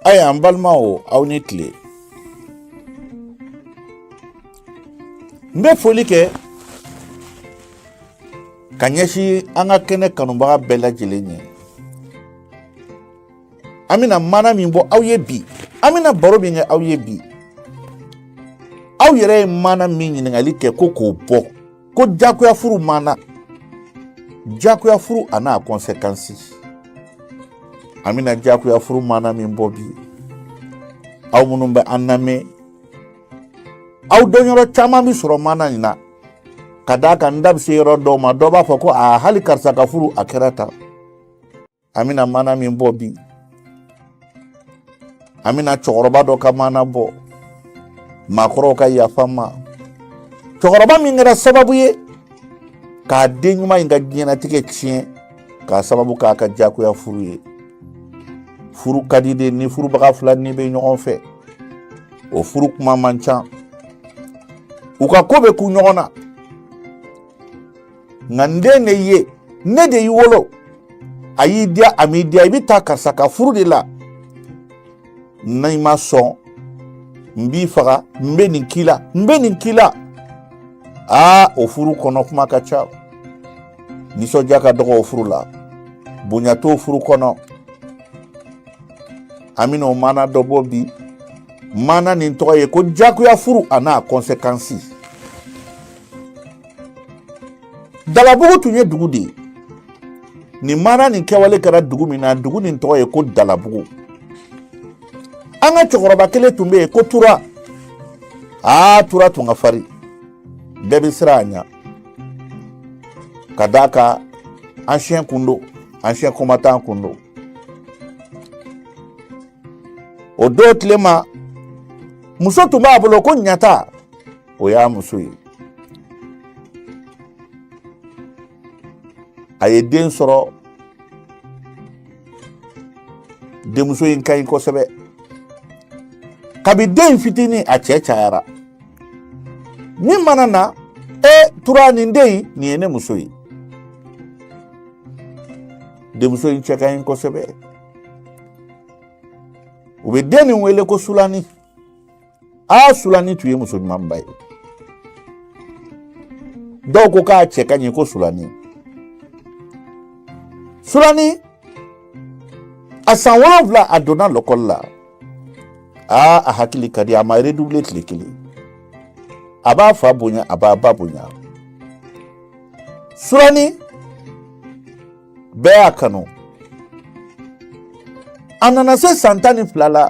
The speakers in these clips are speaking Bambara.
Aya an balima aw ni tile. N bɛ foli kɛ ka ɲɛsin an ka kɛnɛ kanubaga bɛɛ lajɛlen ye. An bɛna mana min bɔ aw ye bi. An bɛna baro min kɛ aw ye bi. Aw yɛrɛ ye mana min ɲininkali kɛ ko k'o bɔ. Ko jagoya furu mana. Jagoya furu a n'a conséquence. An bɛna jagoya furu mana min bɔ bi. Aw minnu bɛ an lamɛn. Aw dɔnyɔrɔ caman bi sɔrɔ mana nin na. Ka d'a kan n da bɛ se yɔrɔ dɔw ma dɔw b'a fɔ ko hali karisa ka furu a kɛra tan. An bɛna mana min bɔ bi. An bɛna cɛkɔrɔba dɔ ka mana bɔ. Maakɔrɔw ka yafa n ma. Cɛkɔrɔba min kɛra sababu ye k'a den ɲuman in ka diɲɛlatigɛ tiɲɛ k'a sababu k'a ka jagoya furu ye. Furu ka di de ni furubaga fila ni bɛ ɲɔgɔn fɛ. O furu kuma man ca. U ka ko bɛ ku ɲɔgɔn na. Nka n den de ye ne de y'i wolo a y'i diya a m'i diya i bɛ taa karisa ka furu de la. N'i ma sɔn n b'i faga n bɛ nin k'i la n bɛ nin k'i la. O furu kɔnɔ kuma ka ca. Nisɔndiya ka dɔgɔ o furu la. Bonya t'o furu kɔnɔ. An bɛna o mana dɔ bɔ bi. Mana nin tɔgɔ ye ko jagoya furu a n'a conséquence. Dalabugu tun ye dugu de ye. Nin mana nin kɛwale kɛra dugu min na dugu nin tɔgɔ ye ko Dalabugu. An ka cɛkɔrɔba kelen tun bɛ yen ko Tura. Tura tun ka farin. Bɛɛ bɛ siran a ɲɛ. Ka d'a kan ancien kun don, ancien combattant kun don. O don tile ma muso tun b'a bolo ko Ɲata. O y'a muso ye. A ye den sɔrɔ. Denmuso in ka ɲi kosɛbɛ. Kabi den fitinin a cɛ cayara. Min mana na Tura nin den nin ye ne muso ye. Denmuso in cɛ ka ɲi kosɛbɛ. U bɛ den nin wele ko Sulani. Sulani tun ye muso ɲumanba ye. Dɔw ko k'a cɛ ka ɲi ko Sulani. Sulani a san 7 a donna l'école la. A hakili ka di a ma redoubler tile kelen. A b'a fa bonya a b'a ba bonya. Sulani bɛɛ y'a kanu. A nana se san 12 la.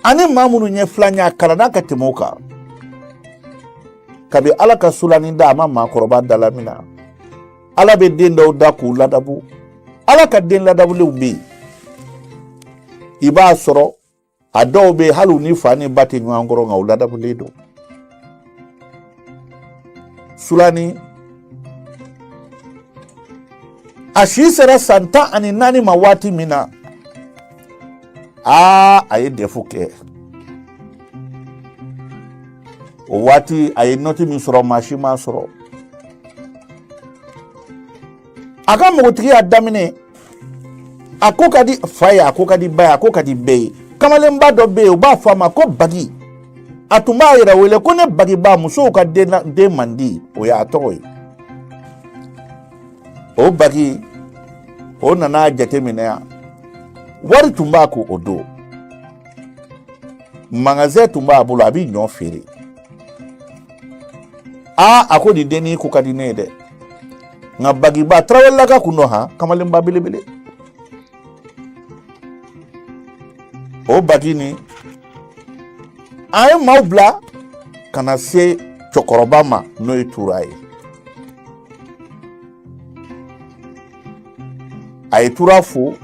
Ani maa minnu ye filan a kalanna ka tɛmɛ o kan. Kabi Ala ka Sulani da a ma maakɔrɔba da la min na. Ala bɛ den dɔw da k'u ladabu. Ala ka den ladabulenw bɛ yen. I b'a sɔrɔ a dɔw bɛ yen hali u ni fa ni ba tɛ ɲɔgɔn kɔrɔ nka u ladabulen don. Sulani a si sera san 14 ma waati min na. A ye defu kɛ. O waati a ye nɔti min sɔrɔ maa si m'a sɔrɔ. A ka npogotigiya daminɛ a ko ka di fa ye a ko ka di ba ye a ko ka di bɛɛ ye. Kamalenba dɔ bɛ yen u b'a fɔ a ma ko Bagi. A tun b'a yɛrɛ wele ko ne Bagiba musow ka den man di. O y'a tɔgɔ ye. O Bagi o nana jateminɛ yan. Wari tun b'a kun o don. Magasin tun b'a bolo a bɛ ɲɔ feere. A ko nin dennin ko ka di ne ye dɛ. Nka Bagiba Tarawelelaka kun don kamalenba belebele. O Bagi ni a ye maaw bila ka na se cɛkɔrɔba ma n'o ye Tura ye. A ye Tura fo.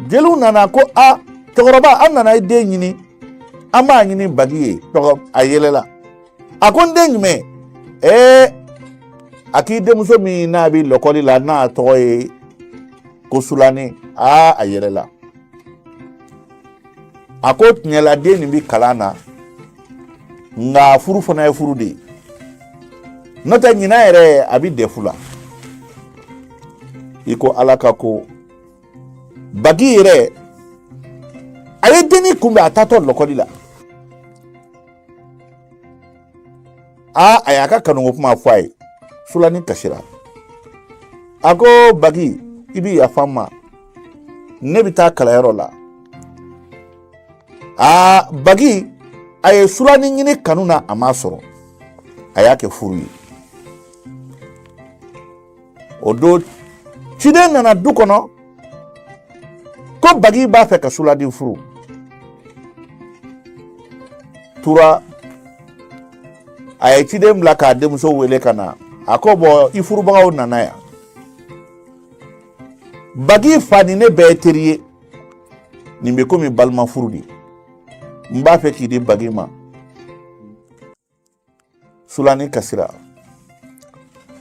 Jeliw nana ko cɛkɔrɔba an nana den ɲini. An b'a ɲini Bagi ye. A yɛlɛla. A ko n den jumɛn? A k'i denmuso min n'a bɛ l'école la n'a tɔgɔ ye ko Sulani. A yɛlɛla. A ko tiɲɛla den nin bɛ kalan na. Nka furu fana ye furu de ye. N'o tɛ ɲinan yɛrɛ a bɛ defu la. I ko Ala ka ko. Bagi yɛrɛ a ye denni kunbɛ a taatɔ lɔkɔli la a y'a ka kanuko kuma fɔ a ye Sulani kasira a ko Bagi i bi yafa n ma ne bɛ taa kalanyɔrɔ la Bagi a ye Sulani ɲini kanu na a m'a sɔrɔ a y'a kɛ furu ye o don ciden nana du kɔnɔ ko Bagi b'a fɛ ka Sulani furu tura a ye ciden bila k'a denmuso wele ka na a ko bɔn i furubagaw nana yan Bagi fa ni ne bɛɛ ye teri ye nin bɛ komi balima furu de n b'a fɛ k'i di Bagi ma Sulani kasira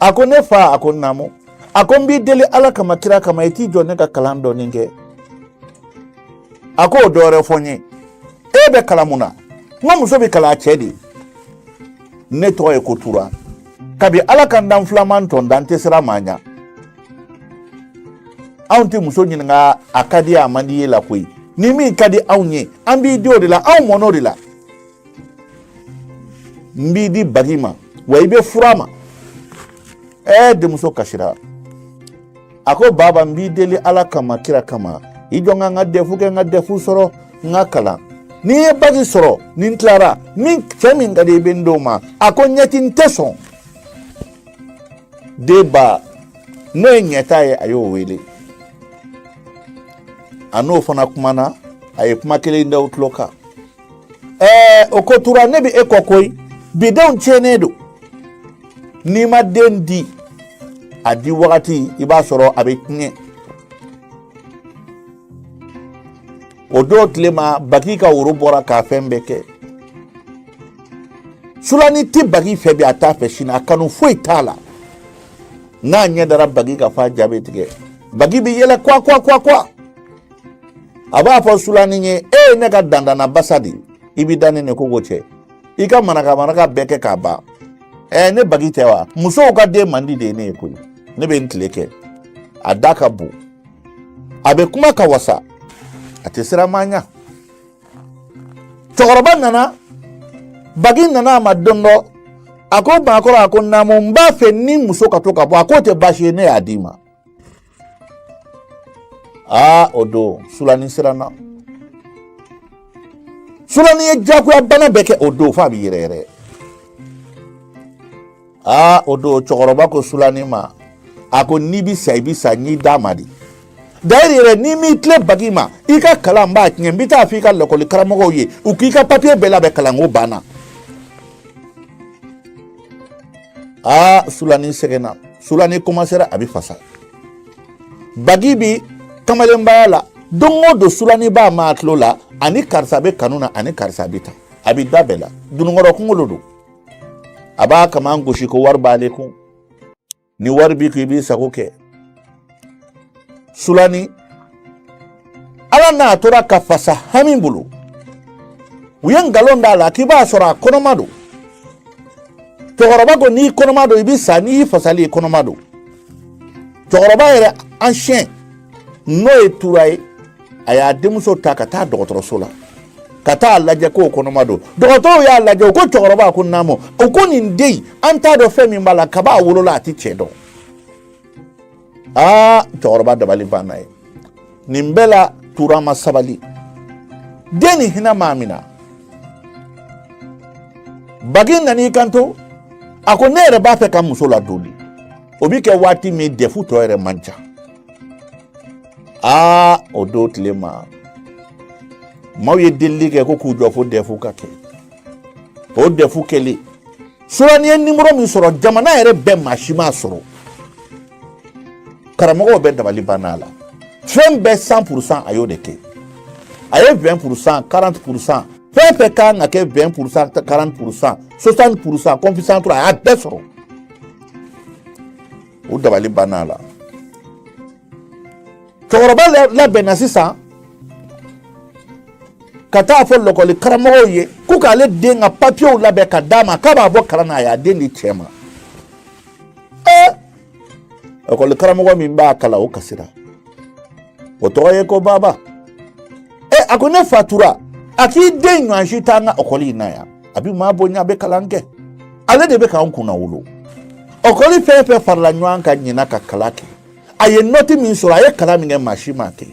a ko ne fa a ko naamu a ko n b'i deli Ala kama kira kama i t'i jɔ ne ka kalan dɔɔni kɛ a ko o dɔ wɛrɛ fɔ n ye e bɛ kalan mun na n ka muso bɛ kalan a cɛ de ne tɔgɔ ye ko Tura kabi Ala ka dan filaman tɔn dan tɛ sira maa ɲa anw tɛ muso ɲininka a ka di a man di ye la koyi ni min ka di anw ye an b'i di o de la anw mɔn'o de la n b'i di Bagi ma wa i bɛ fura ma denmuso kasira a ko baba n b'i deli Ala kama kira kama i jɔ n ka defu kɛ n ka defu sɔrɔ n ka kalan n'i ye Bagi sɔrɔ ni n tilara min cɛ min ka di i bɛ n d'o ma a ko ɲɛti n tɛ sɔn deba n'o ye ɲɛta ye a y'o wele a n'o fana kumana a ye kuma kelen da o tulo kan o ko Tura ne bɛ e kɔ koyi bidenw tiɲɛnen don n'i ma den di a di wagati i b'a sɔrɔ a bɛ tiɲɛ o don tile ma Bagi ka woro bɔra k'a fɛn bɛɛ kɛ Sulani ti Bagi fɛ bi a t'a fɛ sini a kanu foyi t'a la n'a ɲɛ dara Bagi ka f'a jaabi tigɛ Bagi bɛ yɛlɛ kwa a b'a fɔ Sulani ye ne ka dandana basa de i bɛ da ne ko cɛ i ka manaka bɛɛ kɛ k'a ban ne Bagi tɛ wa musow ka den mandi de ye ne ye koyi ne bɛ n tile kɛ a da ka bon a bɛ kuma ka wasa a tɛ siran maa ɲɛ cɛkɔrɔba nana Bagi nana a ma don dɔ a ko Bankɔrɔ a ko naamu n b'a fɛ ni muso ka to ka bɔ a ko tɛ baasi ye ne y'a d'i ma o don Sulani siranna Sulani ye jagoya bana bɛɛ kɛ o don f'a bɛ yɛrɛ o don cɛkɔrɔba ko Sulani ma a ko n'i bɛ sa i bɛ sa n'i d'a ma de d'ailleurs yɛrɛ n'i m'i tile Bagi ma i ka kalan b'a tiɲɛ n bɛ taa f'i ka lakɔli karamɔgɔw ye u k'i ka papier bɛɛ labɛn kalanko banna Sulani sɛgɛnna Sulani commencera a bɛ fasa Bagi bi kamalenbaya la don o don Sulani b'a ma tulo la ani karisa bɛ kanu na ani karisa bɛ ta a bɛ da bɛɛ la dununkɔrɔ kunkolo don a b'a kama gosi ko wari b'ale kun ni wari b'i kun i b'i sago kɛ Sulani Ala n'a tora ka fasa hami bolo u ye nkalon d'a la k'i b'a sɔrɔ a kɔnɔma don cɛkɔrɔba ko n'i kɔnɔma don i bɛ sa n'i fasali i kɔnɔma don cɛkɔrɔba yɛrɛ ancien n'o ye Tura ye a y'a denmuso ta ka taa dɔgɔtɔrɔso la ka taa lajɛ k'o kɔnɔma don dɔgɔtɔrɔw y'a lajɛ u ko cɛkɔrɔba ko naamu u ko nin den an t'a dɔn fɛn min b'a la kab'a wolola a tɛ cɛ dɔn cɛkɔrɔba dabali banna ye nin bɛɛ la Tura ma sabali den ni hinɛ m'a minɛ Bagi nan'i kanto a ko ne yɛrɛ b'a fɛ ka muso ladon o bi kɛ waati min defu tɔ yɛrɛ man ca o don tile ma maaw ye delili kɛ ko k'u jɔ fo defu ka kɛ o defu kɛlen Sulani ye numéro min sɔrɔ jamana yɛrɛ bɛɛ maa si m'a sɔrɔ karamɔgɔw bɛ dabali banna a la fɛn bɛɛ 100% a y'o de kɛ a ye 20% 40% fɛn fɛn kan ka kɛ 20% 40% 60% confiance a y'a bɛɛ sɔrɔ o dabali banna a la cɛkɔrɔba labɛnna sisan ka taa fɔ lakɔli karamɔgɔw ye ko k'ale den ka papiyew labɛn ka d'a ma k'a b'a bɔ kalan na a y'a den di cɛ ma lakɔli karamɔgɔ min b'a kalan o kasira o tɔgɔ ye ko baba akone fatura aki den nwanshi tanga okoli na ya abi ma bonya be kalanke ale de be ka nkuna wolo okoli pepe farla nwanka nyina ka kalake aye noti min so aye kala mi nge mashima ke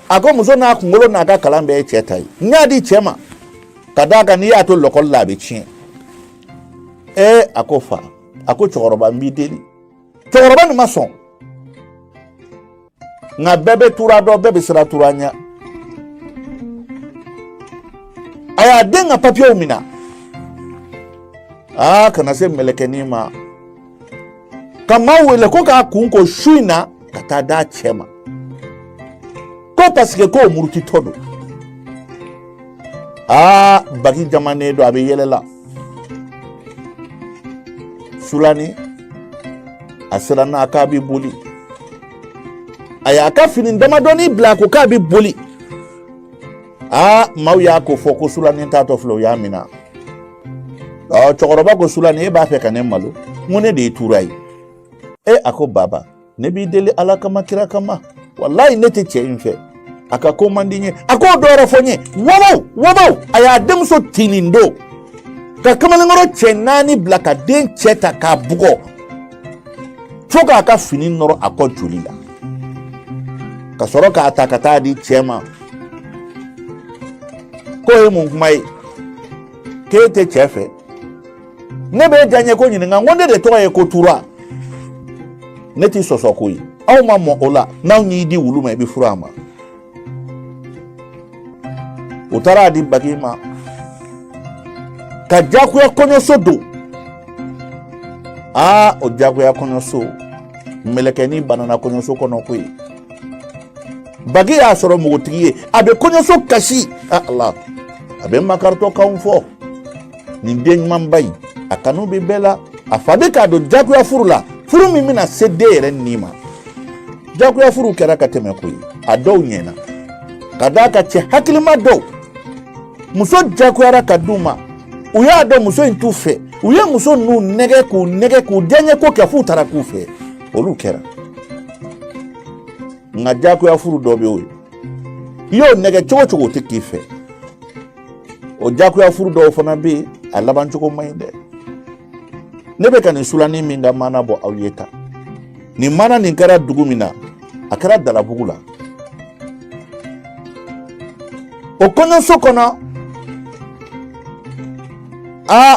ako muso na kungolo na ga kalambe chetai nyadi chema kadaga ni ato lokol labe chin ako fa ako choroba mbideli choroba ni mason nga bebe turado bebe sira turanya aya denga papio mina kana se melekeni ma kama wele ko ka kunko shuina katada chema ko paske ko muruti todo bagi jamane do abe yelela sulani asirana akabi buli aya ka finin damadoni blako ka bi buli mawya ko foko sulani tato flow ya mina chokoroba ko sulani ba fe kanem malu ngone de turai ako baba ne bi deli alaka makira kama wallahi nete che infe aka komandinye ako dora fonye wobo aya dem so tinindo ka kamale ngoro chenani blaka den cheta ka bugo foka aka finin noro ako julila ka soro ka atakata di chema ko mu mai kete chefe nebe janye ko nyinga ngonde de to ye ko tura neti sosokoi aw ma mo ola na nyi di wuluma bi furama utara di bagima ka jaku ya konyo sodo o jaku ya konyo so melekeni banana konyo so kono koi bagi ya soro mugutiye abe konyo so kashi Allah abe makarto kaunfo ni den mambai akanu be bela afabe ka do jaku ya furula furu mi mina sedere nima jaku ya furu kera kateme koi ado nyena kadaka che hakilima do muso jaku ya kaduma uya do muso intufe uya muso nu nege ku denye ko ke futara kufe olu kera nga jaku ya furu do be yo nege chogo tikife o jaku ya furu do fona be alaban choko mainde nebe kan sulani minga mana bo awyeta ni mana ni kara dugumina akara dala bugula o kono sokono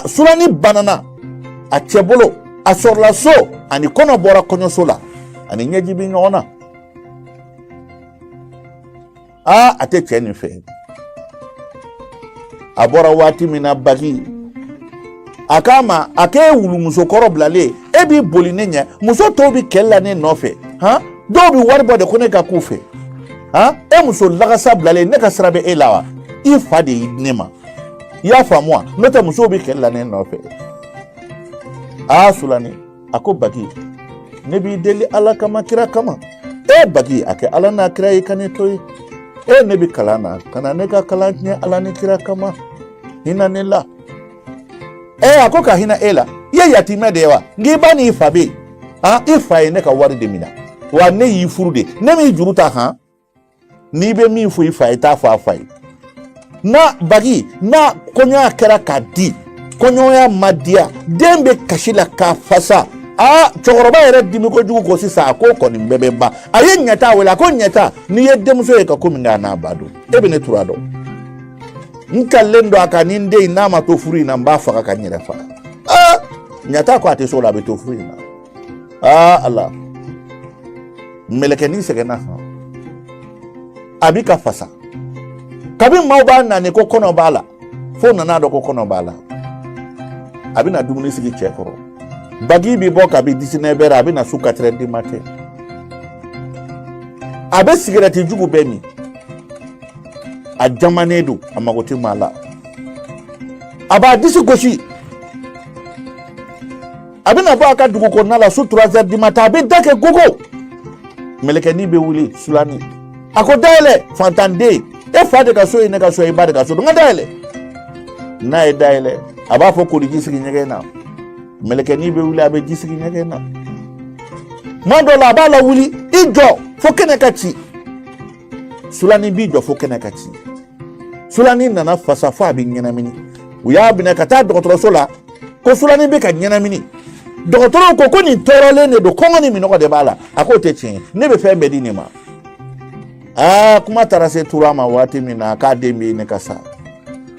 sulani banana a chebolo a sorla so ani kono bora kono sola ani nyejibi nyona ate cheni fe abora wati mina bagi akama ake wulu muso koroblale ebi boline nya muso tobi kella ne nofe dobi warbo de kone ka kufe muso lagasa blale ne ka srabe elawa ifade idnema ya famwa nota muso bi kella ne nofe sulani ako bagi ne bi deli ala kama kira kama bagi ake ala na kira ikane toy ne bi kalana kana ne ka kalanya ala ne kira kama hina nela akoka hina ela ye yatima dewa ngibani ifabe ifa ne ka wari de mina wa ne yi furude ne mi juruta ni be mi fu ifa ita fa na bagi na konya kera kadi konyo ya madia dembe kashila ka fasa chokoroba ere dimi ko jugu ko sisa ko ni mbebeba aye nyata wala ko nyata ni ye demso e ka kominga na bado ne turado nkalendo akaninde inama to furi na mbafa ka kanyere fa nyata ko ate sola be to furi na Allah melekeni segena abika fasa kabi mauba na ne ko kono bala fo na do ko kono bala abina dumuni sigi cheforo bagi bi boka bi disine bera abina suka trendi mate abe sigarati jugu beni a jamanedu amagoti mala aba disi goshi abina bo aka dugu ko nala su 3h du matin abi dake gogo melekeni be wuli sulani ako daile fantande fade ka so ine ka so ibade ka so nga daile na daile aba fo ko disi nyege na melekeni be wuli abe disi nyege na mando la bala wuli ijo fo kene kachi sulani bi jɔ fo kɛnɛ ka ci sulani nana fasa fo a bɛ ɲɛnamini u y'a minɛ ka taa dɔgɔtɔrɔso la ko sulani bɛ ka ɲɛnamini dɔgɔtɔrɔw ko nin tɔɔrɔlen de don kɔngɔ ni minɔgɔ de b'a la a k'o tɛ tiɲɛ ne bɛ fɛn bɛɛ di nin ma kuma taara se tura ma waati min na k'a den bɛ ne ka sa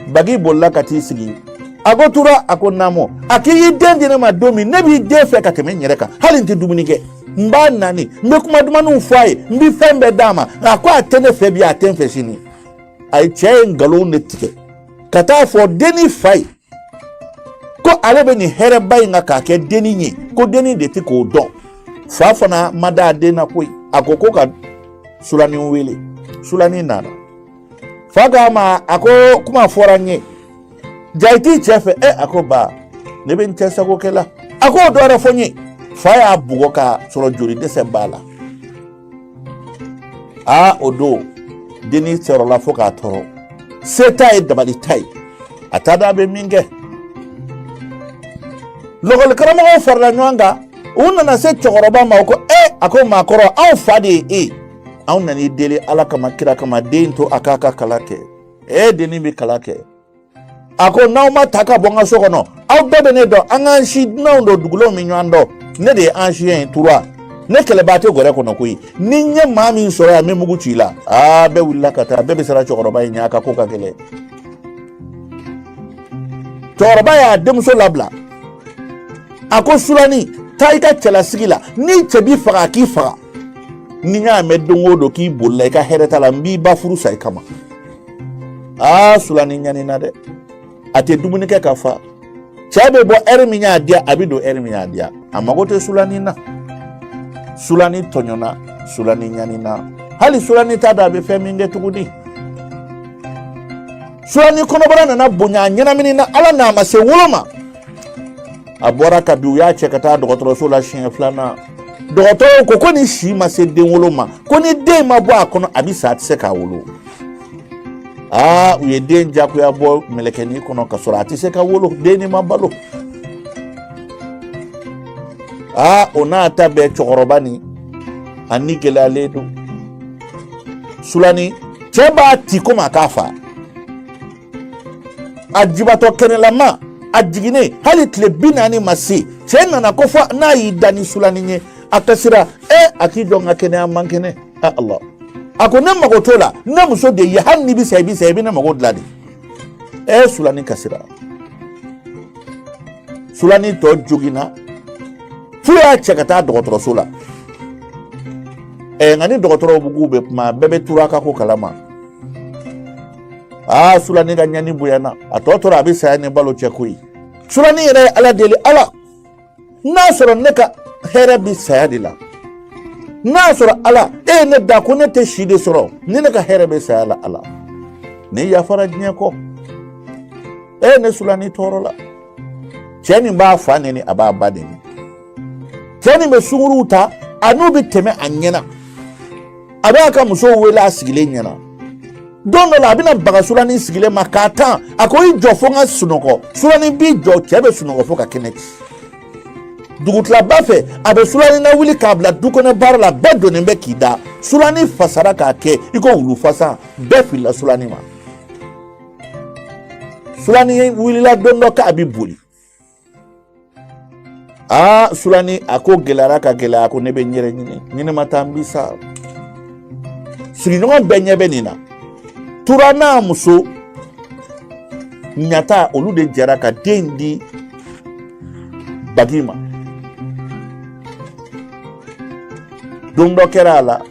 bagi bolila ka t'i sigi a ko tura a ko naamu a k'i y'i den di ne ma don min ne b'i den fɛ ka tɛmɛ n yɛrɛ kan hali n tɛ dumuni kɛ n b'a nani n bɛ kuma dumanuw fɔ a ye n bɛ fɛn bɛɛ d'a ma a ko a tɛ ne fɛ bi a tɛ n fɛ sini a ye cɛ ye nkalon de tigɛ ka taa fɔ denni fa ye ko ale bɛ nin hɛrɛba in kan k'a kɛ denni ye ko denni de tɛ k'o dɔn fa fana ma da a den na koyi a ko ka sulani wele sulani nana fa k'a ma a ko kuma fɔra n ye ja i t'i cɛ fɛ a ko ba ne bɛ n cɛ sago kɛ la a ko o dɔ wɛrɛ fɔ n ye fa y'a bugɔ k'a sɔrɔ joli dɛsɛ b'a la o don denni sɔrɔla fo k'a tɔɔrɔ se t'a ye dabali t'a ye a t'a dɔn a bɛ min kɛ lɔgɔli karamɔgɔw farala ɲɔgɔn kan u nana se cɛkɔrɔba ma o ko a ko maakɔrɔ anw fa de ye e anw nan'i deli ala kama kira kama den to a k'a ka kala kɛ denni bɛ kala kɛ a ko n'aw ma ta ka bɔ n ka so kɔnɔ aw bɛɛ bɛ ne dɔn an k'an si dunanw don dugulenw bɛ ɲɔgɔn dɔn ne de ye an si ye tura ne kɛlɛbaa tɛ gɔrɛ kɔnɔ koyi ni n ye maa min sɔrɔ yan n bɛ mugu ci i la bɛɛ wulila ka taa bɛɛ bɛ siran cɛkɔrɔba in ɲɛ a ka ko ka gɛlɛn cɛkɔrɔba y'a denmuso labila a ko sulani taa i ka cɛlasigi la ni cɛ b'i faga a k'i faga ni n y'a mɛn don o don k'i bolila i ka hɛrɛ t'a la n b'i ba furu sa i kama sulani ɲanina dɛ a tɛ dumuni kɛ ka fa cɛ bɛ bɔ ɛri min y'a diya a bɛ don ɛri min y'a diya a mago tɛ sulani na sulani tɔɲɔna sulani ɲanina hali sulani t'a dɔn a bɛ fɛn min kɛ tuguni sulani kɔnɔbara nana bonya a ɲɛnamini na ala n'a ma se wolo ma a bɔra ka bi u y'a cɛ ka taa dɔgɔtɔrɔso la siɲɛ filanan dɔgɔtɔrɔw ko ni si ma se den wolo ma ko ni den ma bɔ a kɔnɔ a bɛ sa a tɛ se k'a wolo u ye den jagoya bɔ mɛlɛkɛnin kɔnɔ ka sɔrɔ a tɛ se ka wolo den ma balo o n'a ta bɛɛ cɛkɔrɔba ni a ni gɛlɛyalen don sulani cɛ b'a ti komi a k'a fa a jibatɔ kɛnɛlama a jiginnen hali tile 40 ma se cɛ nana ko fɔ n'a y'i da ni sulani ye a kasira a k'i jɔ n ka kɛnɛya man kɛnɛ Allah a ko ne mago t'o la ne muso de ye hali ni bɛ sa i bɛ ne mago dilan de sulani kasira sulani tɔ joginna fo y'a cɛ ka taa dɔgɔtɔrɔso la nka ni dɔgɔtɔrɔw b'u bɛ kuma bɛɛ bɛ turu a ka ko kalama sulani ka ɲani bonyana a tɔ tora a bɛ saya ni balo cɛ koyi sulani yɛrɛ ye ala deli ala n'a sɔrɔ ne ka hɛrɛ bɛ saya de la n'a sɔrɔ ala ye ne da ko ne tɛ si de sɔrɔ ni ne ka hɛrɛ bɛ saya la ala ne yafara diɲɛ kɔ ne sulani tɔɔrɔ la cɛ min b'a fa neni a b'a ba neni cɛ min bɛ sunkuruw ta a n'u bɛ tɛmɛ a ɲɛna a b'a ka musow wele a sigilen ɲɛna don dɔ la a bɛna baga sulani sigilen ma k'a tan a ko i jɔ fo n ka sunɔgɔ sulani b'i jɔ cɛ bɛ sunɔgɔ fo ka kɛnɛ ci dugutilaba fɛ a bɛ sulani na wuli k'a bila du kɔnɔ baara la bɛɛ donnen bɛ k'i da sulani fasara k'a kɛ i ko wulu fasa bɛɛ filila sulani ma sulani wulila don dɔ k'a bɛ boli sulani a ko gɛlɛyara ka gɛlɛya a ko ne bɛ n yɛrɛ ɲini ma taa n bi sa sigiɲɔgɔn bɛɛ ɲɛ bɛ nin na tura n'a muso ɲata olu de jɛra ka den di bagi ma don dɔ kɛra a la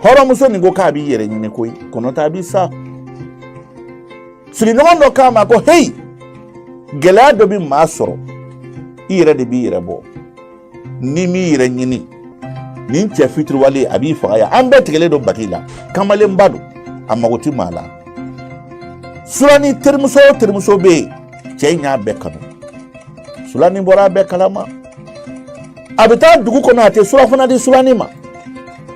hɔrɔnmuso nin ko k'a b'i yɛrɛ ɲini koyi kɔnɔ t'a bi sa sigiɲɔgɔn dɔ k'a ma ko heyi gɛlɛya dɔ bɛ maa sɔrɔ i yɛrɛ de b'i yɛrɛ bɔ ni m'i yɛrɛ ɲini nin cɛ fitiriwale a b'i faga yan an bɛɛ tigɛlen don baki la kamalenba don a mago tɛ maa la sulani terimuso o terimuso bɛ yen cɛ in y'a bɛɛ kanu sulani bɔra a bɛɛ kalama a bɛ taa dugu kɔnɔ a tɛ surafana di sulani ma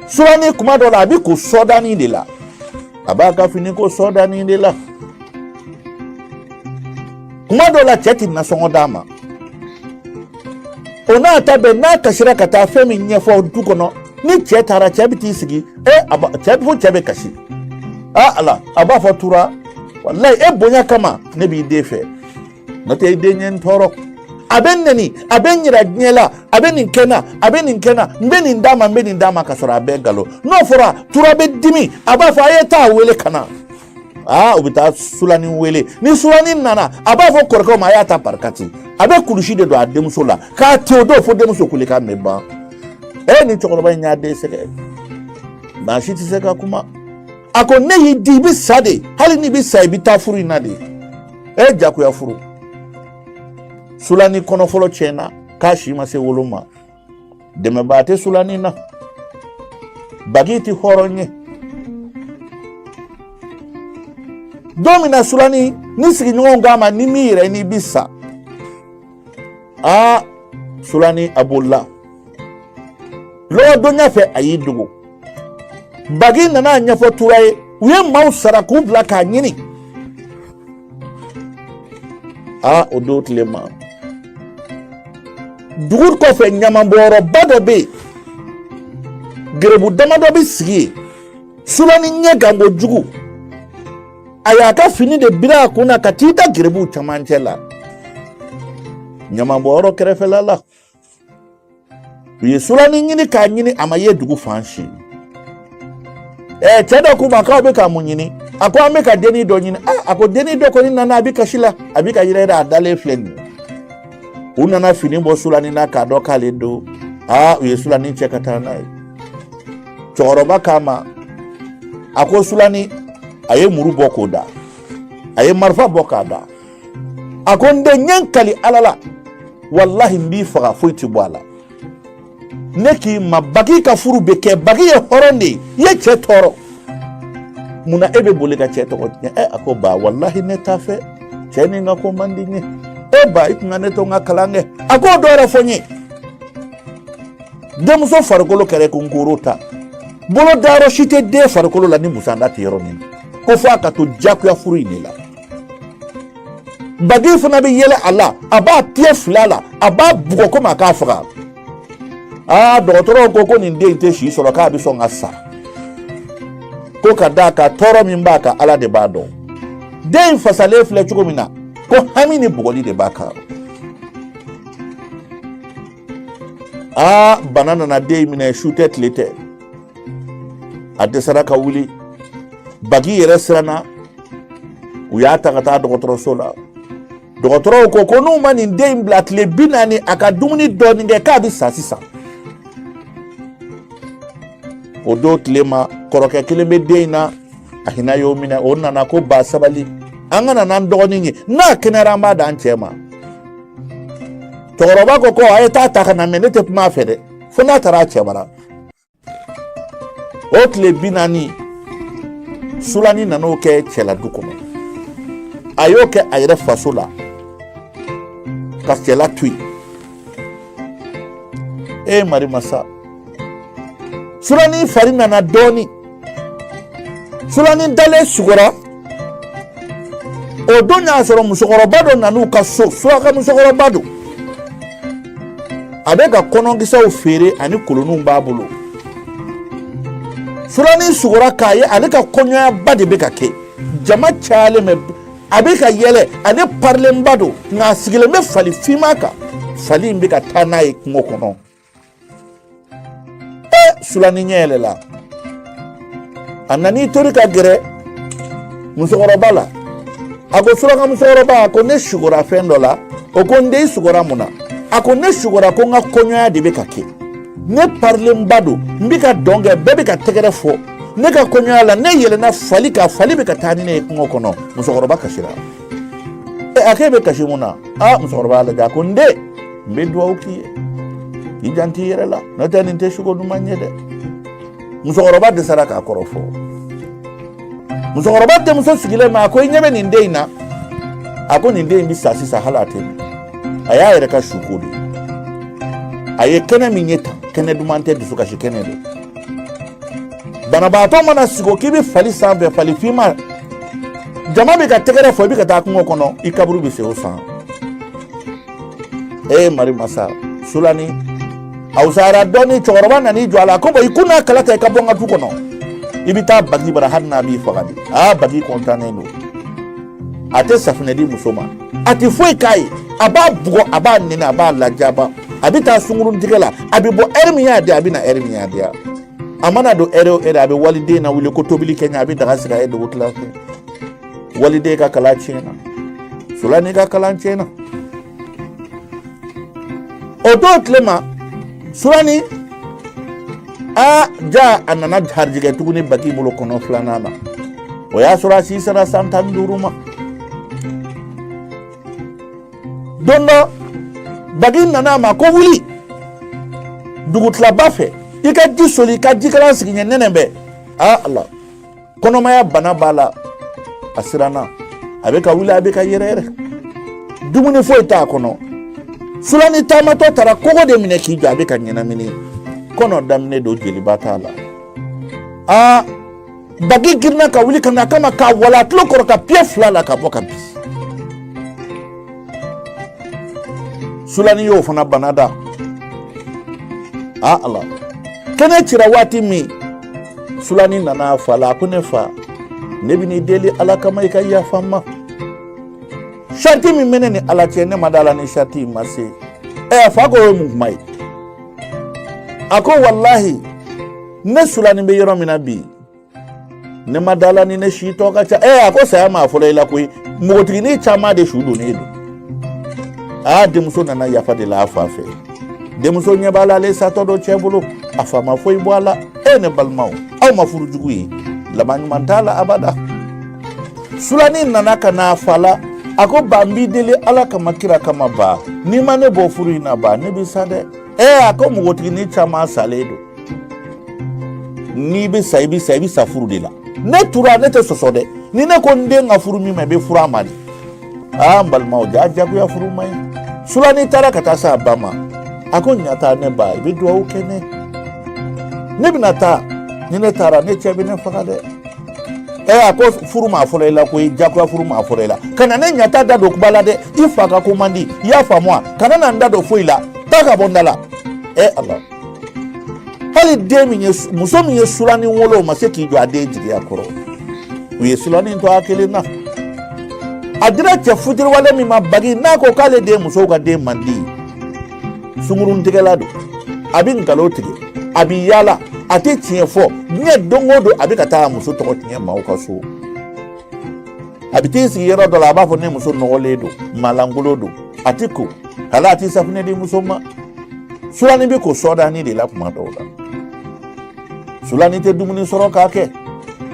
sulani kuma dɔ la a bɛ ko sɔdani de la a b'a ka fini ko sɔdani de la kuma dɔ la cɛ tɛ nasɔngɔ d'a ma o n'a ta bɛɛ n'a kasira ka taa fɛn min ɲɛfɔ du kɔnɔ ni cɛ taara cɛ bɛ t'i sigi cɛ fo cɛ bɛ kasi ala a b'a fɔ tura wallahi e bonya kama ne b'i den fɛ n'o tɛ i den ɲɛ n tɔɔrɔ a bɛ nɛni a bɛ n yira diɲɛ la a bɛ nin kɛ n na a bɛ nin kɛ n na n bɛ nin d'a ma n bɛ nin d'a ma ka sɔrɔ a bɛ nkalon n'o fɔra tura bɛ dimi a b'a fɔ a ye taa wele ka na u bɛ taa Sulani wele ni Sulani nana a b'a fɔ kɔrɔkɛw ma a y'a ta barikati a bɛ kulusi de don a denmuso la k'a te o don fo denmuso kule k'a mɛn ban ni cɛkɔrɔba in y'a den sɛgɛ maa si tɛ se ka kuma a ko ne y'i di i bɛ sa de hali n'i bɛ sa i bɛ taa furu in na de jagoya furu Sulani kɔnɔ fɔlɔ tiɲɛna k'a si ma se wolo ma dɛmɛbaa tɛ Sulani na Bagi tɛ hɔrɔn ye don min na Sulani ni sigiɲɔgɔnw k'a ma ni min yɛrɛ n'i bɛ sa Sulani a bolila lɔgɔdonya fɛ a y'i dogo Bagi nana a ɲɛfɔ Tura ye u ye maaw sara k'u bila k'a ɲini o don tile ma dugu kɔfɛ ɲamanbɔyɔrɔba dɔ bɛ yen gerebu damadɔ bɛ sigi yen Sulani ɲɛ kan kojugu a y'a ka fini de bira a kun na ka t'i da gerebuw camancɛ la ɲamanbɔyɔrɔ kɛrɛfɛla la u ye Sulani ɲini k'a ɲini a ma ye dugu fan si cɛ dɔ k'u ma k'aw bɛ ka mun ɲini a ko an bɛ ka denni dɔ ɲini a ko denni dɔ kɔni nana a bɛ kasi la a bɛ ka yɛrɛ a dalen filɛ nin u nana fini bɔ Sulani na k'a dɔn k'ale don u ye Sulani cɛ ka taa n'a ye cɛkɔrɔba k'a ma a ko Sulani a ye muru bɔ k'o da a ye marifa bɔ k'a da a ko n den ɲɛ kali Ala la wallahi n b'i faga foyi tɛ bɔ a la ne k'i ma Bagi ka furu bɛ kɛ Bagi ye hɔrɔn de ye i ye cɛ tɔɔrɔ munna e bɛ boli ka cɛ tɔgɔ tiɲɛ a ko ba wallahi ne t'a fɛ cɛ ni n ka ko man di n ye ba i tun ka ne to n ka kalan kɛ a ko dɔ yɛrɛ fɔ n ye denmuso farikolo kɛra kunkoro ta bolo dayɔrɔ si tɛ den farikolo la ni musanda tɛ yɔrɔ min ko fɔ a ka to jagoya furu in de la Bagi fana bɛ yɛlɛ a la a b'a tigɛ fila la a b'a bugɔ komi a k'a faga dɔgɔtɔrɔw ko nin den tɛ si sɔrɔ k'a bɛ sɔn ka sa ko ka d'a kan tɔɔrɔ min b'a kan Ala de b'a dɔn den fasalen filɛ cogo min na ko hami ni bugɔli de b'a kan bana nana den minɛ su tɛ tile tɛ a dɛsɛra ka wuli Bagi yɛrɛ siranna u y'a ta ka taa dɔgɔtɔrɔso la dɔgɔtɔrɔw ko n'u ma nin den bila tile 40 a ka dumuni dɔɔni kɛ k'a bɛ sa sisan o don tile ma kɔrɔkɛ kelen bɛ den in na a hinɛ y'o minɛ o nana ko ba sabali an ka na n'an dɔgɔnin ye n'a kɛnɛyara an b'a d'an cɛ ma cɛkɔrɔba ko a ye taa ta ka na mɛ ne tɛ kuma a fɛ dɛ fo n'a taara a cɛ bara o tile 40 Sulani nan'o kɛ cɛla du kɔnɔ a y'o kɛ a yɛrɛ faso la ka cɛla to yen Marimasa Sulani fari nana dɔɔni Sulani dalen sugora o don y'a sɔrɔ musokɔrɔba dɔ nan'u ka so suraka musokɔrɔba don a bɛ ka kɔnɔkisɛw feere ani koloniw b'a bolo Sulani sugora k'a ye ale ka kɔɲɔyaba de bɛ ka kɛ jama cayalen bɛ a bɛ ka yɛlɛ ale parilenba don nka a sigilen bɛ fali finma kan fali in bɛ ka taa n'a ye kungo kɔnɔ Sulani ɲɛ yɛlɛla a nan'i tori ka gɛrɛ musokɔrɔba la a ko suraka musokɔrɔba a ko ne sugora fɛn dɔ la o ko n den sugora mun na a ko ne sugora ko n ka kɔɲɔya de bɛ ka kɛ ne parilenba don n bɛ ka dɔn kɛ bɛɛ bɛ ka tɛgɛrɛ fɔ ne ka kɔɲɔya la ne yɛlɛnna fali kan fali bɛ ka taa ni ne ye kungo kɔnɔ musokɔrɔba kasira a k'e bɛ kasi mun na musokɔrɔba y'a lajɛ a ko n den n bɛ dugawu k'i ye i janto i yɛrɛ la n'o tɛ nin tɛ suko duman ye dɛ musokɔrɔba dɛsɛra k'a kɔrɔ fɔ musokɔrɔba denmuso sigilen ma a ko i ɲɛ bɛ nin den in na a ko nin den in bɛ sa sisan hali a tɛ min a y'a yɛrɛ ka suko de a ye kɛnɛ min ye tan kɛnɛ duman tɛ dusukasi kɛnɛ de banabaatɔ mana sigi k'i bɛ fali sanfɛ fali finma jama bɛ ka tɛgɛrɛ fɔ i bɛ ka taa kungo kɔnɔ i kaburu bɛ se o san Marimasa Sulani awsara doni chorba nani jwala ko boy kuna kala tay ka bonga du kono ibita bagi bara hanna bi fagadi bagi kontane no ate safne di musoma ati foi kai aba bugo aba nina aba lajaba abita sungurun tigala abibo ermiya de abina ermiya de amana do ere abi walide na wile ko tobili kenya abi daga sira e do wutla walide ka kala chena sulani ka kala chena oto tlema sulani ja anana harjige tuguni baki mulo kono flana na o ya sura si sara santan duruma dondo bagi nana ma ko wuli dugutla bafe ika jisoli ka jikala siginye nenebe Allah kono maya bana bala asirana abeka wuli abeka yerere dumuni foi ta kono sulani tamato tara kogo de mine ki jabe kan nyina mini kono damne do jeli batala bagi girna ka wuli kana kama ka wala tlo kor ka pie flala ka boka bis sulani yo fana banada Allah kene chira wati mi sulani nana fala kunefa nebi ni deli ala kama ka ya fama shanti mi menene ala chene madala ni shanti mase fago mu mai ako wallahi ne sulani be yoro minabi ne madala ni ne shi to ka cha ako saya ma folo ila ko mugoti ni chama de shudu ne do demuso nana yafa de la afafe demuso nyabala le satodo chebulu afama foi bwala ne balmao au mafuru juguyi labanyu mantala abada sulani nana kana fala ako bambi dele ala kama kira kama ba ni mane bo furu ina ba ne bisade ako mugoti ni chama saledo ni be saibi safuru de la ne tura ne te sosode ni ne ko ndenga furu mi me be furu amani balmao jaja ku ya furu mai sulani tara kata sa bama ako nyata ne ba bi do o kene ne binata ni ne tara ne chebe ne fakade ako furu ma fola ila ko jakwa furu ma fola ila kana ne nyata da do kubala de ifaka ko mandi ya famwa kana na ndado foila taka bondala Allah hali demi musomi ye sulani wolo maseki jo ade jigi akoro wi sulani to akele na adira che futir wale mi mabagi na ko kale de muso ga de mandi sungurun tigelado abin galotige abi yala ate tiefo nye dongodo abi kata muso to tinye mauka so abiti si yero dola ba fo ne muso no ledo malangulodo atiko hala ati safune de muso ma sulani be ko soda ni de la kuma dola sulani te dumuni soro ka ke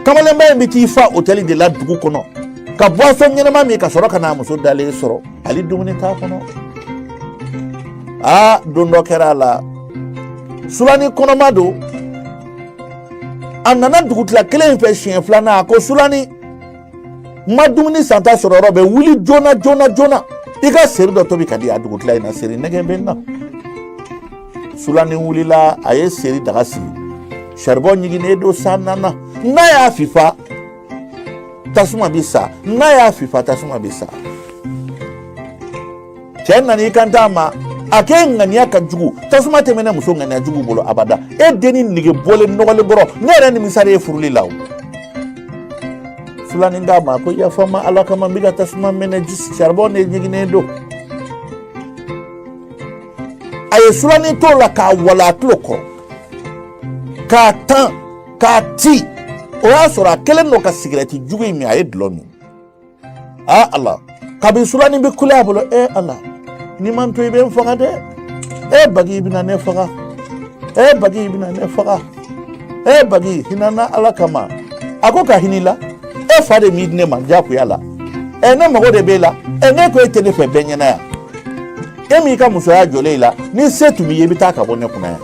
kamale mba mbi ti fa hoteli de la dugu kono ka boisson nyama mi ka soro kana muso dale soro ali dumuni ta kono dondo kerala sulani kono mado anana dugutla kelen fe chien flana ko sulani madumuni santa soro robe wuli jona iga seri do tobi kadi adugutla ina seri nege benna sulani wuli la aye seri daga si charbon nyigine do sanana na ya fifa tasuma bisa chenna ni kantama akenga ni akajugu tasuma temena muso ngani ajugu bolo abada deni nige bole nogole boro nere ni misare furuli law sulani ndama ko ya fama ala kama biga tasuma mena jis charbon nyigine do aye sulani to la ka wala tloko ka tan ka ti o ya sora kelen no ka cigarette jugu mi aye dlomi Allah kabi sulani be kula bolo Allah ni man to ibe faga de bagi ibina ne faga bagi hinana ala kama akoka hinila fade midne man jaku yala na mago de bela ne ko etene fe benyana ya mi ka muso ya jolela ni setu mi yebita ka bonne kuna ya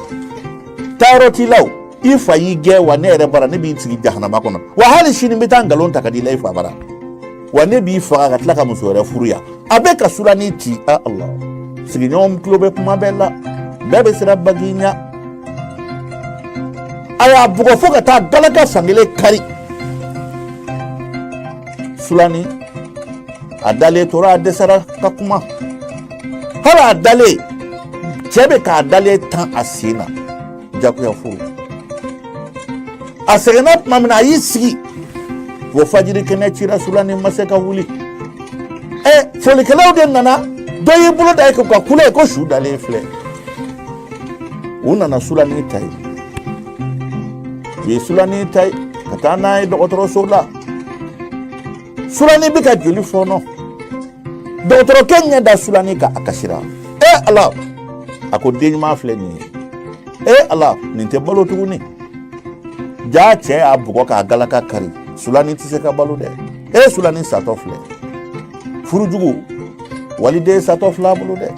taroti law ifa yige wa ne re bara ne bi tigi jahannama kono wa hali shini mitanga lon takadila ifa bara wa ne bi faga katla ka muso re furuya abeka sulani ti Allah sigi nyom klobe kuma bella bebe sira baginya aya bugo foka ta galaka sangile kari sulani adale tora desara kakuma hala adale cɛ bɛ k'a dalen tan a sen na jagoya furu a seginna tuma min na a y'i sigi fo fajiri kɛnɛ cira Sulani ma se ka wuli folikɛlaw de nana dɔ y'i bolo da ko ka kule ko su dalen filɛ u nana Sulani ta ye u ye Sulani ta ye ka taa n'a ye dɔgɔtɔrɔso la Sulani bɛ ka joli fɔɔnɔ dɔgɔtɔrɔkɛ ɲɛ da Sulani kan a kasira Ala a ko den ɲuman filɛ nin ye Ala nin tɛ balo tuguni jaa cɛ y'a bugɔ k'a galaka kari Sulani tɛ se ka balo dɛ Sulani satɔ filɛ furujugu waliden satɔ filɛ a bolo dɛ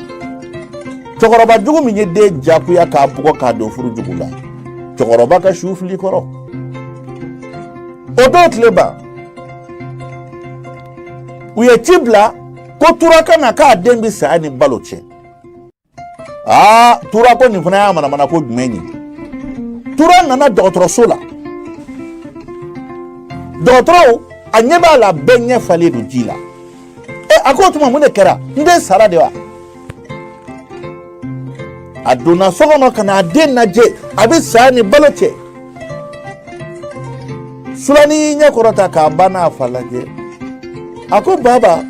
cɛkɔrɔba jugu min ye den jagoya k'a bugɔ k'a don furujugu la cɛkɔrɔba ka su fili kɔrɔ o don tile ban u ye ci bila ko Turaka na k'a den bɛ saya ni balo cɛ Tura ko nin fana y'a manamana ko jumɛn ye Tura nana dɔgɔtɔrɔso la dɔgɔtɔrɔw a ɲɛ b'a la bɛɛ ɲɛ falen don ji la a ko o tuma mun de kɛra n den sara de wa a donna so kɔnɔ ka na a den lajɛ a bɛ saya ni balo cɛ Sulani ɲɛ kɔrɔta k'a ba n'a fa lajɛ a ko baba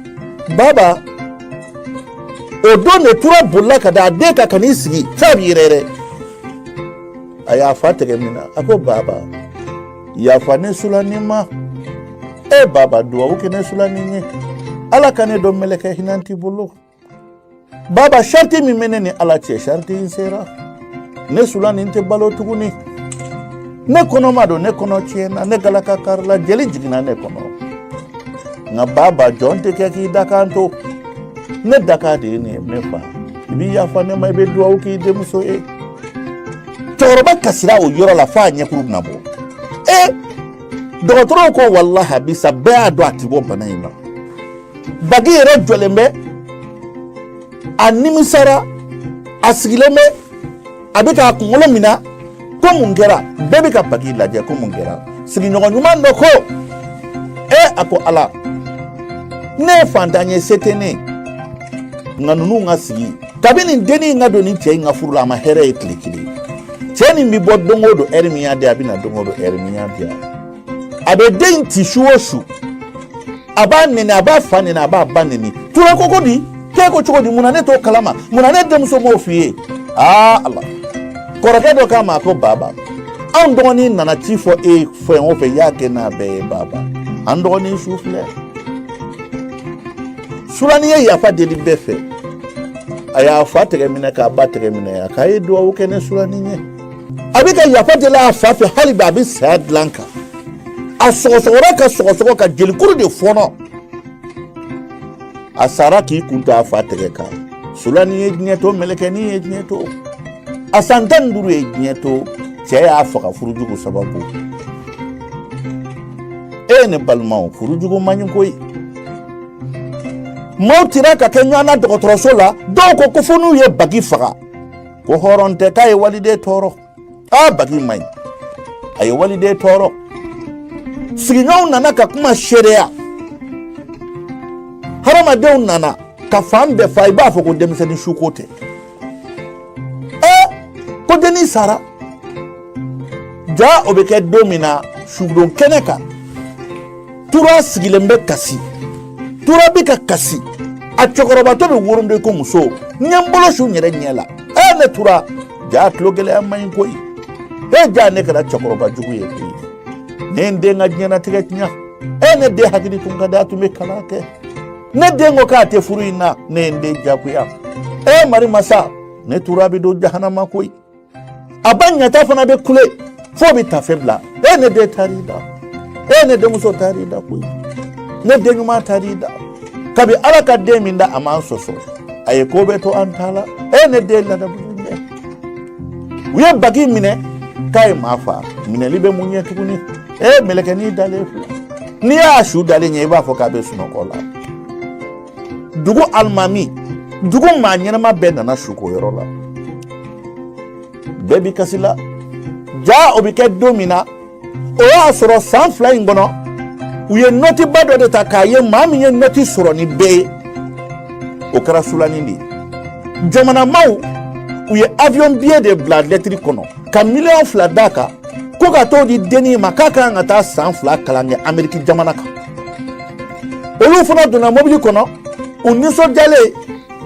o don de Tura bolila ka da a den kan ka n'i sigi f'a b'i yɛrɛ a y'a fa tɛgɛ minɛ a ko baba yafa ne Sulani ma baba duwawu kɛ ne Sulani ye Ala ka ne dɔn mɛlɛkɛ hinɛ t'i bolo baba sharti min bɛ ne ni Ala cɛ sharti in sera ne Sulani tɛ balo tuguni ne kɔnɔma don ne kɔnɔ tiɲɛna ne galaka karila jeli jiginna ne kɔnɔ nka baba jɔn tɛ kɛ k'i dakan to ne dakan de ye nin ye ne fa i b'i yafa ne ma i bɛ duwawu k'i denmuso ye cɛkɔrɔba kasira o yɔrɔ la f'a ɲɛkuru bɛna bɔ dɔgɔtɔrɔw ko wallahi bisa bɛɛ y'a dɔn a tɛ bɔ bana in na Bagi yɛrɛ jɔlen bɛ a nimisara a sigilen bɛ a bɛ k'a kunkolo minɛ ko mun kɛra bɛɛ bɛ ka Bagi lajɛ ko mun kɛra sigiɲɔgɔn ɲuman dɔ ko a ko Ala ne ye fantan ye se tɛ ne nka ninnu ka sigi kabini dennin in ka don ni cɛ in ka furu la a ma hɛrɛ ye tile kelen cɛ nin bɛ bɔ don o don heure min y'a di a bɛ na don o don heure min y'a di a bɛ den ci su o su a b'a nɛni a b'a fa nɛni a b'a ba nɛni Tura ko ko di k'e ko cogo di munna ne t'o kalama munna ne denmuso m'o f'i ye Ala kɔrɔkɛ dɔ k'a ma ko baba anw dɔgɔnin nana ci fɔ fɛn o fɛn i y'a kɛ n'a bɛɛ ye baba an dɔgɔnin su filɛ Sulani ye yafa deli bɛɛ fɛ a y'a fa tɛgɛ minɛ k'a ba tɛgɛ minɛ a k'a ye duwawu kɛ ne Sulani ye a bɛ ka yafa deli a fa fɛ hali bi a bɛ saya dilan kan a sɔgɔsɔgɔra ka sɔgɔsɔgɔ ka jelikuru de fɔnɔ a sara k'i kun to a fa tɛgɛ kan Sulani ye diɲɛ to mɛlɛkɛnin ye diɲɛ to a san 15 ye diɲɛ to cɛ y'a faga furujugu sababu ne balimaw furujugu man ɲi koyi maaw tira ka kɛ ɲɔgɔn na dɔgɔtɔrɔso la dɔw ko fo n'u ye Bagi faga ko hɔrɔn tɛ k'a ye waliden tɔɔrɔ Bagi man ɲi a ye waliden tɔɔrɔ sigiɲɔgɔnw nana ka kuma seereya hadamadenw nana ka fan bɛɛ fa i b'a fɔ ko denmisɛnnin suko tɛ ko dennin sara ja o bɛ kɛ don min na sudon kɛnɛ kan Tura sigilen bɛ kasi Tura bɛ ka kasi a cɛkɔrɔbatɔ bɛ woronden ko muso n ye n bolo su n yɛrɛ ɲɛ la ne Tura ja tulo gɛlɛya man ɲi koyi ja ne kɛra cɛkɔrɔba jugu ye koyi ne ye n den ka diɲɛlatigɛ tiɲɛ ne den hakili tun ka di a tun bɛ kalan kɛ ne den ko k'a tɛ furu in na ne ye n den jagoya Mari Masa ne Tura bɛ don jahanama koyi a ba ɲɛta fana bɛ kule fo bɛ tafe bila ne den taar'i da ne denmuso taar'i da koyi ne den ɲuman taar'i da kabi Ala ka den min da a m'an sɔsɔ a ye ko bɛɛ to an ta la ne den ladabulen bɛ u ye Bagi minɛ k'a ye maa fa minɛli bɛ mun ɲɛ tuguni mɛlɛkɛnin dalen filɛ n'i y'a su dalen ɲɛ i b'a fɔ k'a bɛ sunɔgɔ la dugu alimami dugu maa ɲɛnama bɛɛ nana su ko yɔrɔ la bɛɛ bi kasi la ja o bɛ kɛ don min na o y'a sɔrɔ san 2 in kɔnɔ u ye nɔtiba dɔ de ta k'a ye maa min ye nɔti sɔrɔ ni bɛɛ ye o kɛra Sulani de ye jamana maaw u ye avion billet de bila lettre kɔnɔ ka million 2 d'a kan ko ka t'o di dennin ma k'a kan ka taa san 2 kalan kɛ Amérique jamana kan olu fana donna mobili kɔnɔ u nisɔndiyalen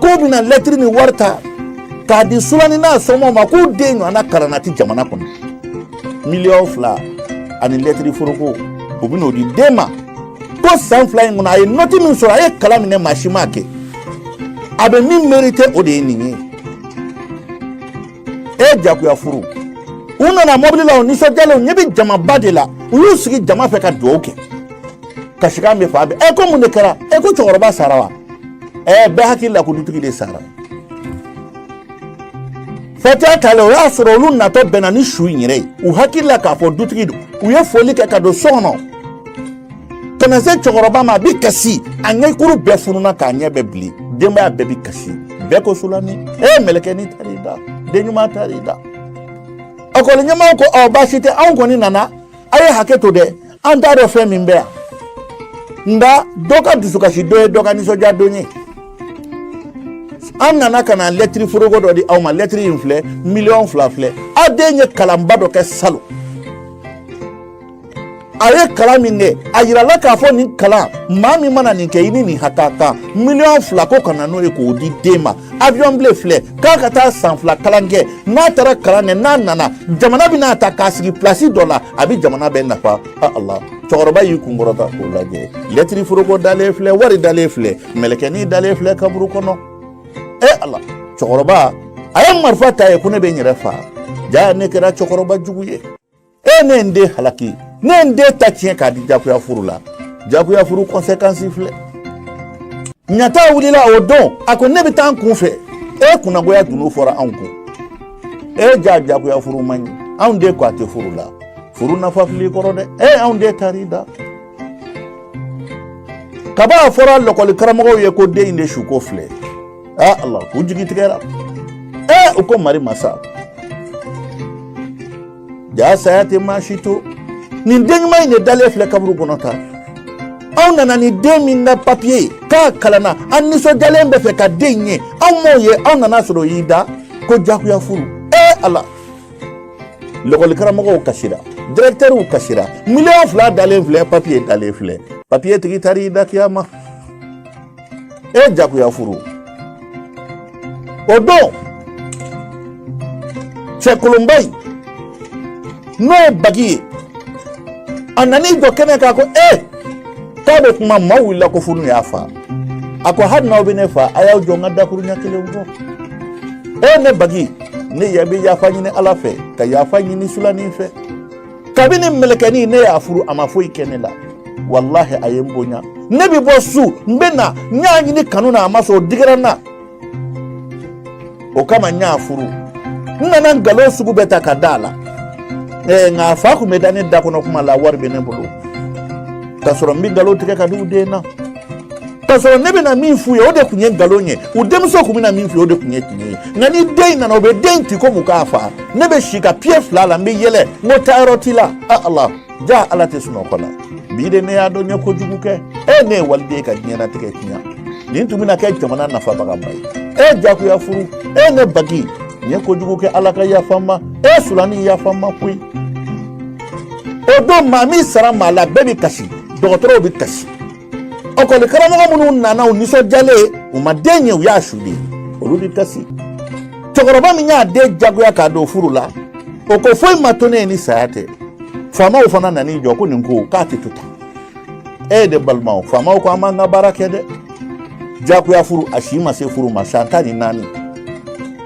k'u bɛna lettre ni wari ta k'a di Sulani n'a somɔgɔw ma k'u den ɲɔgɔnna kalanna ti jamana kɔnɔ million 2 ani lettre foroko u bɛn'o di den ma ko san 2 in kɔnɔ a ye noti min sɔrɔ a ye kalan minɛ maa si m'a kɛ a bɛ min mérité o de ye nin ye jagoya furu u nana mobili la u nisɔndiyalen u ɲɛ bɛ jamaba de la u y'u sigi jama fɛ ka dugawu kɛ kasikan bɛ fa bɛɛ ko mun de kɛra ko cɛkɔrɔba sara wa bɛɛ hakili la ko dutigi de sara fɛtɛ talen o y'a sɔrɔ olu natɔ bɛnna ni su in yɛrɛ ye u hakili la k'a fɔ dutigi don u ye foli kɛ ka don so kɔnɔ ka na se cɛkɔrɔba ma a bɛ kasi a ɲɛkuru bɛɛ fununa k'a ɲɛ bɛɛ bilen denbaya bɛɛ bɛ kasi bɛɛ ko Sulani mɛlɛkɛnin taar'i da den ɲuman taar'i da ɔkɔli ɲɛmaaw ko baasi tɛ anw kɔni nana a ye hakɛ to dɛ an t'a dɔn fɛn min bɛ yan nka dɔ ka dusukasi dɔ ye dɔ ka nisɔndiya don ye an nana ka na lettre foroko dɔ di aw ma lettre in filɛ million 2 filɛ a den ye kalanba dɔ kɛ salon a ye kalan min kɛ a yirala k'a fɔ nin kalan maa min mana nin kɛ i ni nin hakɛ kan million 2 ko ka na n'o ye k'o di den ma avion bilen filɛ k'a ka taa san 2 kalan kɛ n'a taara kalan kɛ n'a nana jamana bɛna ta k'a sigi place dɔ la a bɛ jamana bɛɛ nafa Allah cɛkɔrɔba y'i kunkɔrɔta k'o lajɛ lettre foroko dalen filɛ wari dalen filɛ mɛlɛkɛnin dalen filɛ kaburu kɔnɔ Allah cɛkɔrɔba a ye marifa ta ye ko ne bɛ n yɛrɛ faa jaa ne kɛra cɛkɔrɔba jugu ye ne ye n den halaki ne ye n den ta tiɲɛ k'a di jagoya furu la jagoya furu conséquence filɛ ɲata wulila o don a ko ne bɛ taa n kun fɛ kunnagoya dunun fɔra anw kun jagoya furu man ɲi anw den ko a tɛ furu la furu nafa fili kɔrɔ dɛ anw den taar'i da kaba a fɔra lɔkɔli karamɔgɔw ye ko den in de su ko filɛ Allah k'u jigi tigɛra u ko Mari masa jaa saya tɛ maa si to nin den ɲuman in de dalen filɛ kaburu kɔnɔ ta aw nana ni den min na papier k'a kalanna an nisɔndiyalen bɛ fɛ ka den ye aw m'o ye aw nana sɔrɔ o y'i da ko jagoya furu Allah lɔkɔli karamɔgɔw kasira directeurw kasira million 2 dalen filɛ papier dalen filɛ papier tigi taar'i da kiyama jagoya furu o don cɛ kolonba in n'o ye Bagi ye a nan'i jɔ kɛnɛ kan ko k'a bɛ kuma maaw wulila ko furu y'a fa a ko hali n'aw bɛ ne fa a y'aw jɔ n ka dakuru ɲɛ kelen bɔ ne Bagi ne bɛ yafa ɲini Ala fɛ ka yafa ɲini Sulani fɛ kabini mɛlɛkɛnin ne y'a furu a ma foyi kɛ ne la wallahi a ye n bonya ne bɛ bɔ su n bɛ na n y'a ɲini kanu na a ma sɔn o digɛra n na o kama n y'a furu n nana nkalon sugu bɛɛ ta ka da a la nka a fa kun bɛ da ne da kɔnɔ kuma la wari bɛ ne bolo k'a sɔrɔ n bɛ nkalon tigɛ ka di u den na k'a sɔrɔ ne bɛna min f'u ye o de tun ye nkalon ye u denmuso kun bɛna min f'u ye o de tun ye tiɲɛ ye nka ni den in nana o bɛ den ti ko mun k'a fa ne bɛ si ka pied 2 la n bɛ yɛlɛ n ko taayɔrɔ t'i la Allah jaa Ala tɛ sunɔgɔ la bi de ne y'a dɔn n ye kojugu kɛ ne ye waliden ka diɲɛlatigɛ tiɲɛ nin tun bɛna kɛ jamana nafabagaba ye jagoya furu ne Bagi n ye kojugu kɛ Ala ka yafa n ma Sulani yafa n ma koyi o don maa min sara maa la bɛɛ bɛ kasi dɔgɔtɔrɔw bɛ kasi ɔkɔli karamɔgɔ minnu nana u nisɔndiyalen u ma den ye u y'a su de olu bɛ kasi cɛkɔrɔba min y'a den jagoya k'a don furu la o ko foyi ma to ne ye ni saya tɛ faamaw fana nan'i jɔ ko nin ko k'a tɛ to tan de balimaw faamaw ko an b'an ka baara kɛ dɛ jagoya furu a si ma se furu ma san 14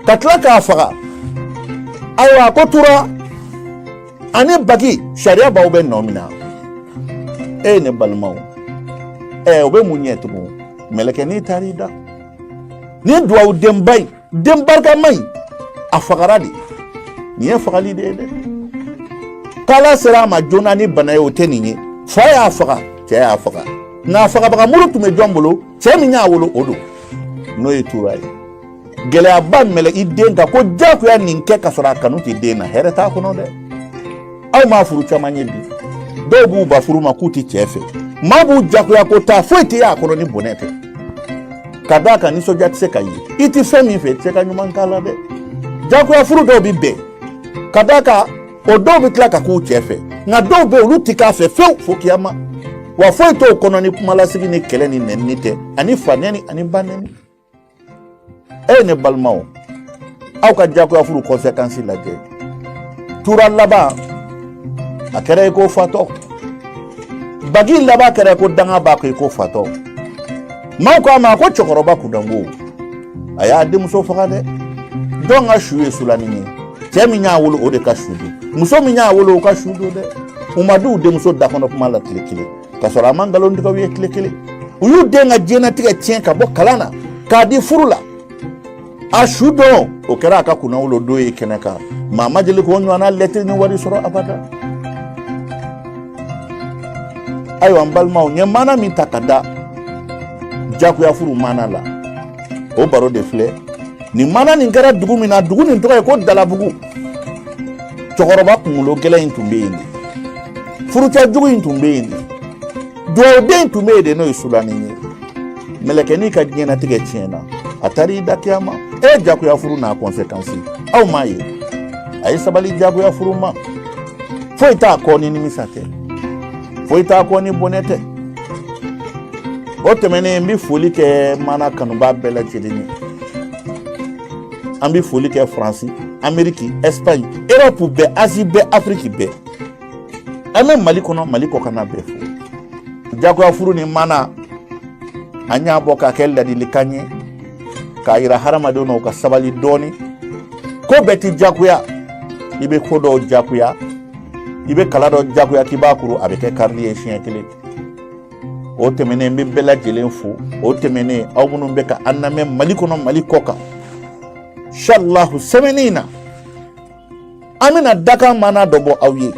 ka tila k'a faga ayiwa ko tora ani Bagi sariya b'aw bɛ nɔ min na ne balimaw o bɛ mun ɲɛ tugun mɛlɛkɛnin taar'i da ni duwawu denba in den barikama in a fagara de nin ye fagali de ye dɛ k'Ala sera a ma joona ni bana ye o tɛ nin ye fa y'a faga cɛ y'a faga nka fagabagamuru tun bɛ jɔn bolo cɛ min y'a wolo o don n'o ye Tura ye gɛlɛyaba mɛlɛ i den kan ko jagoya nin kɛ ka sɔrɔ a kanu tɛ den na hɛrɛ t'a kɔnɔ dɛ aw m'a furu caman ye bi dɔw b'u ba furu ma k'u tɛ cɛ fɛ maa b'u jagoya ko taa foyi tɛ y'a kɔnɔ ni bonɛ tɛ ka d'a kan nisɔndiya tɛ se ka ye i tɛ fɛn min fɛ i tɛ se ka ɲuman k'a la dɛ jagoya furu dɔw bi bɛn ka d'a kan o dɔw bi tila ka k'u cɛ fɛ nka dɔw bɛ olu ti k'a fɛ fewu fo kiyama wa foyi t'o kɔnɔ ni kumalasigi ni kɛlɛ ni nɛnini tɛ ani fa nɛni ani ba nɛni ne balimaw aw ka jagoya furu conséquence lajɛ tura laban a kɛra i ko fatɔ bagi laban kɛra ko danga b'a ko i ko fatɔ maaw ko a ma ko cɛkɔrɔba kudanko a y'a denmuso faga dɛ dɔn ka su ye sulanin ye cɛ min y'a wolo o de ka su don muso min y'a wolo o ka su don dɛ u ma d'u denmuso da kɔnɔ kuma la tile kelen ka sɔrɔ a ma nkalontigiw ye tile kelen u y'u den ka diɲɛnatigɛ tiɲɛ ka bɔ kalan na k'a di furu la a su don o kɛra a ka kunna wolo don ye kɛnɛ kan maa ma deli k'o ɲɔgɔnna lɛtiri ni wari sɔrɔ abada ayiwa n balimaw n ye mana min ta ka da jagoya furu mana la o baro de filɛ nin mana nin kɛra dugu min na dugu nin tɔgɔ ye ko Dalabugu cɛkɔrɔba kunkolo gɛlɛn in tun bɛ yen de furucɛ jugu in tun bɛ yen de dugawuden tun bɛ yen de n'o ye sulanin ye mɛlɛkɛnin ka diɲɛnatigɛ tiɲɛna a taara i da kiyama jagoya furu n'a conséquence aw m'a ye a ye sabali jagoya furu ma foyi t'a kɔ ni nimisa tɛ foyi t'a kɔ ni bɔnɛ tɛ o tɛmɛnen n bɛ foli kɛ mana kanuba bɛɛ lajɛlen ye an bɛ foli kɛ Faransi Amérique Espagne Europe bɛɛ Asie bɛɛ Afrique bɛɛ an bɛ Mali kɔnɔ Mali kɔkanna bɛɛ fo jagoya furu ni mana an y'a bɔ k'a kɛ ladilikan ye k'a yira hadamadenw na u ka sabali dɔɔni ko bɛɛ ti jagoya i bɛ ko dɔw jagoya i bɛ kala dɔ jagoya k'i b'a kuru a bɛ kɛ karili ye siɲɛ kelen o tɛmɛnen n bɛ bɛɛ lajɛlen fo o tɛmɛnen aw minnu bɛ ka an lamɛn Mali kɔnɔ Mali kɔ kan inshallahu semaine in na an bɛna dakan mana dɔ bɔ aw ye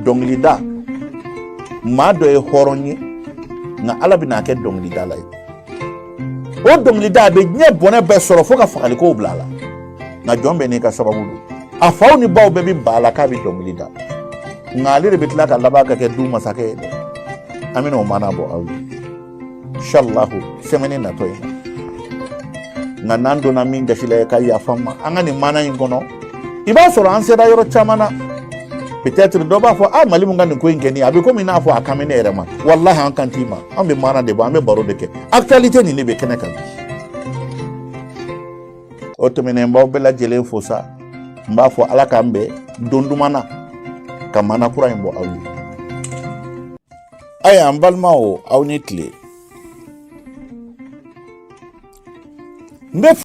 dɔnkilida maa dɔ ye hɔrɔn ye nka Ala bɛna kɛ dɔnkilidala ye o dɔnkilida a bɛ diɲɛ bɔnɛ bɛɛ sɔrɔ fo ka fagalikow bila a la nka jɔn bɛ n'i ka sababu don a faw ni baw bɛɛ bɛ ba la k'a bɛ dɔnkilida nka ale de bɛ tila ka laban ka kɛ du masakɛ ye dɛ an bɛna o mana bɔ aw ye inshallahu semaine natɔ ye nka n'an donna min gasi la ka yafa n ma an ka nin mana in kɔnɔ i b'a sɔrɔ an sera yɔrɔ caman na peut-être dɔ b'a fɔ Mali mun ka nin ko in kɛ nin a bɛ komi n'a fɔ a kan bɛ ne yɛrɛ ma wallahi an kan t'i ma an bɛ mana de bɔ an bɛ baro de kɛ actualité nin de bɛ kɛnɛ kan o tɛmɛnen b'aw bɛɛ lajɛlen fo sa n b'a fɔ Ala k'an bɛn don duman na ka mana kura in bɔ aw ye ayiwa n balimaw aw ni tile n bɛ